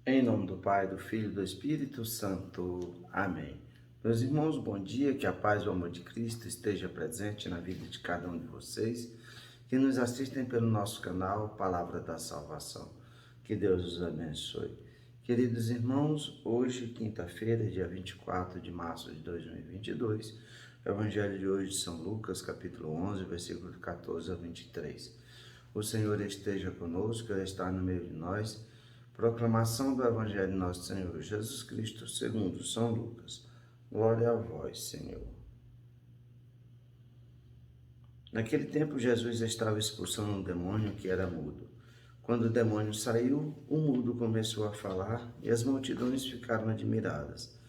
Em nome do Pai, do Filho e do Espírito Santo. Amém. Meus irmãos, bom dia, que a paz e o amor de Cristo esteja presente na vida de cada um de vocês que nos assistem pelo nosso canal Palavra da Salvação. Que Deus os abençoe. Queridos irmãos, hoje, quinta-feira, dia 24 de março de 2022, o Evangelho de hoje de São Lucas, capítulo 11, versículo 14 a 23. O Senhor esteja conosco, Ele está no meio de nós. Proclamação do Evangelho de Nosso Senhor Jesus Cristo, segundo São Lucas. Glória a vós, Senhor. Naquele tempo, Jesus estava expulsando um demônio que era mudo. Quando o demônio saiu, o mudo começou a falar e as multidões ficaram admiradas.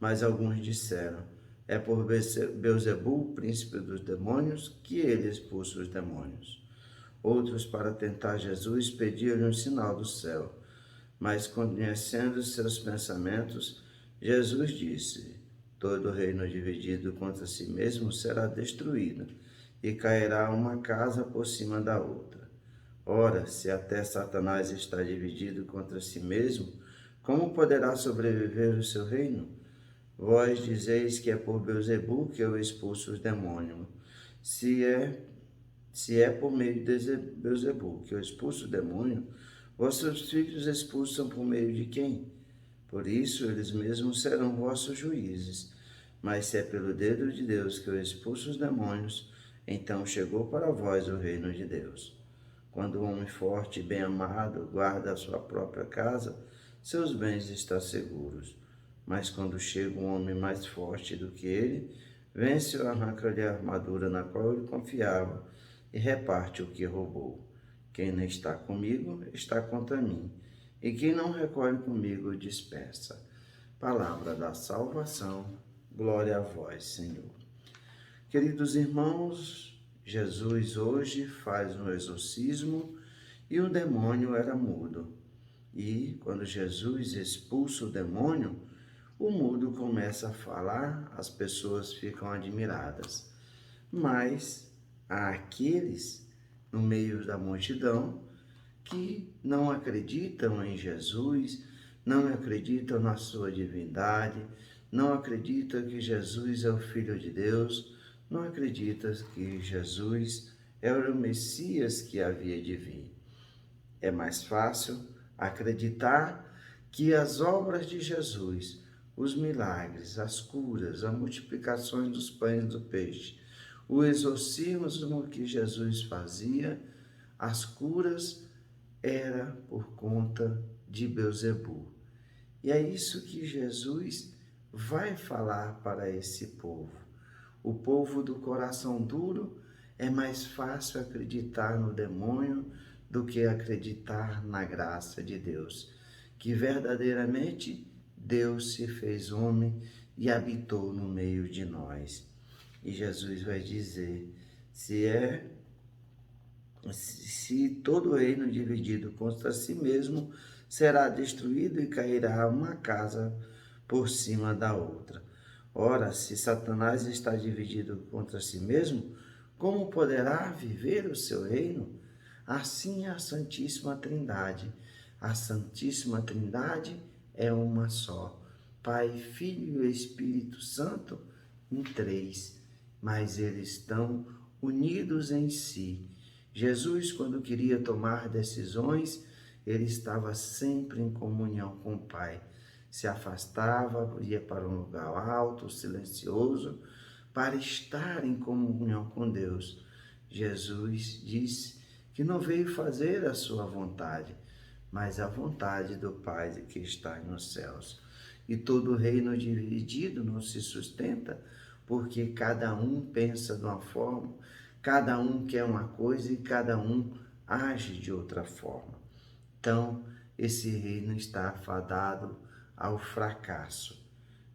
Mas alguns disseram: é por Beelzebul, príncipe dos demônios, que ele expulsa os demônios. Outros, para tentar Jesus, pediram um sinal do céu. Mas, conhecendo seus pensamentos, Jesus disse: todo reino dividido contra si mesmo será destruído, e cairá uma casa por cima da outra. Ora, se até Satanás está dividido contra si mesmo, como poderá sobreviver o seu reino? Vós dizeis que é por Beelzebul que eu expulso os demônios. Se é por meio de Beelzebul que eu expulso o demônio, vossos filhos expulsam por meio de quem? Por isso, eles mesmos serão vossos juízes. Mas se é pelo dedo de Deus que eu expulso os demônios, então chegou para vós o reino de Deus. Quando o homem forte e bem amado guarda a sua própria casa, seus bens estão seguros. Mas quando chega um homem mais forte do que ele, vence-o, arranca-lhe a armadura na qual ele confiava e reparte o que roubou. Quem não está comigo, está contra mim, e quem não recolhe comigo, dispersa. Palavra da salvação, glória a vós, Senhor. Queridos irmãos, Jesus hoje faz um exorcismo e o demônio era mudo. E quando Jesus expulsa o demônio, o mudo começa a falar, as pessoas ficam admiradas. Mas há aqueles no meio da multidão que não acreditam em Jesus, não acreditam na sua divindade, não acreditam que Jesus é o Filho de Deus, não acreditam que Jesus era o Messias que havia de vir. É mais fácil acreditar que as obras de Jesus, os milagres, as curas, as multiplicações dos pães e do peixe, o exorcismo que Jesus fazia, as curas, era por conta de Beelzebul. E é isso que Jesus vai falar para esse povo. O povo do coração duro é mais fácil acreditar no demônio do que acreditar na graça de Deus, que verdadeiramente Deus se fez homem e habitou no meio de nós. E Jesus vai dizer: se todo reino dividido contra si mesmo será destruído e cairá uma casa por cima da outra. Ora, se Satanás está dividido contra si mesmo, como poderá viver o seu reino? Assim é a Santíssima Trindade. A Santíssima Trindade é uma só. Pai, Filho e Espírito Santo em três, mas eles estão unidos em si. Jesus, quando queria tomar decisões, ele estava sempre em comunhão com o Pai. Se afastava, ia para um lugar alto, silencioso, para estar em comunhão com Deus. Jesus disse que não veio fazer a sua vontade, mas a vontade do Pai que está nos céus. E todo reino dividido não se sustenta, porque cada um pensa de uma forma, cada um quer uma coisa e cada um age de outra forma. Então, esse reino está fadado ao fracasso.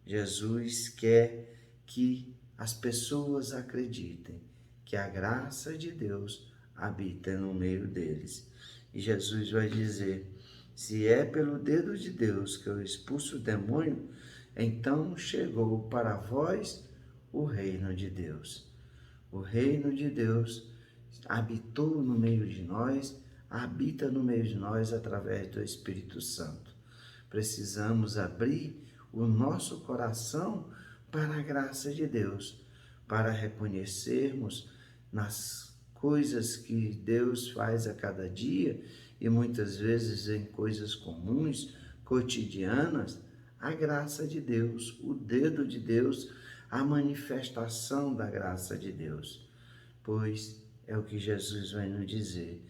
Jesus quer que as pessoas acreditem que a graça de Deus habita no meio deles. E Jesus vai dizer: se é pelo dedo de Deus que eu expulso o demônio, então chegou para vós o reino de Deus. O reino de Deus habitou no meio de nós, habita no meio de nós através do Espírito Santo. Precisamos abrir o nosso coração para a graça de Deus, para reconhecermos nas coisas que Deus faz a cada dia e muitas vezes em coisas comuns, cotidianas, a graça de Deus, o dedo de Deus, a manifestação da graça de Deus. Pois é o que Jesus vai nos dizer: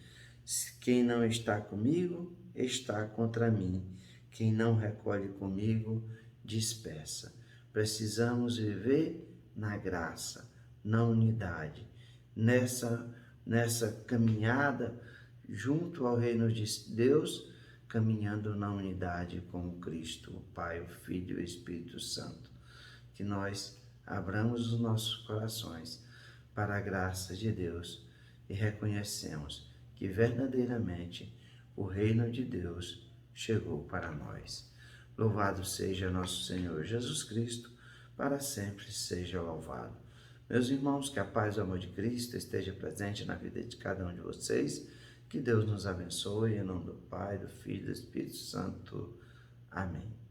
quem não está comigo, está contra mim. Quem não recolhe comigo, dispersa. Precisamos viver na graça, na unidade, nessa caminhada junto ao reino de Deus, caminhando na unidade com Cristo, o Pai, o Filho e o Espírito Santo. Que nós abramos os nossos corações para a graça de Deus e reconhecemos que verdadeiramente o reino de Deus chegou para nós. Louvado seja nosso Senhor Jesus Cristo, para sempre seja louvado. Meus irmãos, que a paz e o amor de Cristo esteja presente na vida de cada um de vocês. Que Deus nos abençoe, em nome do Pai, do Filho e do Espírito Santo. Amém.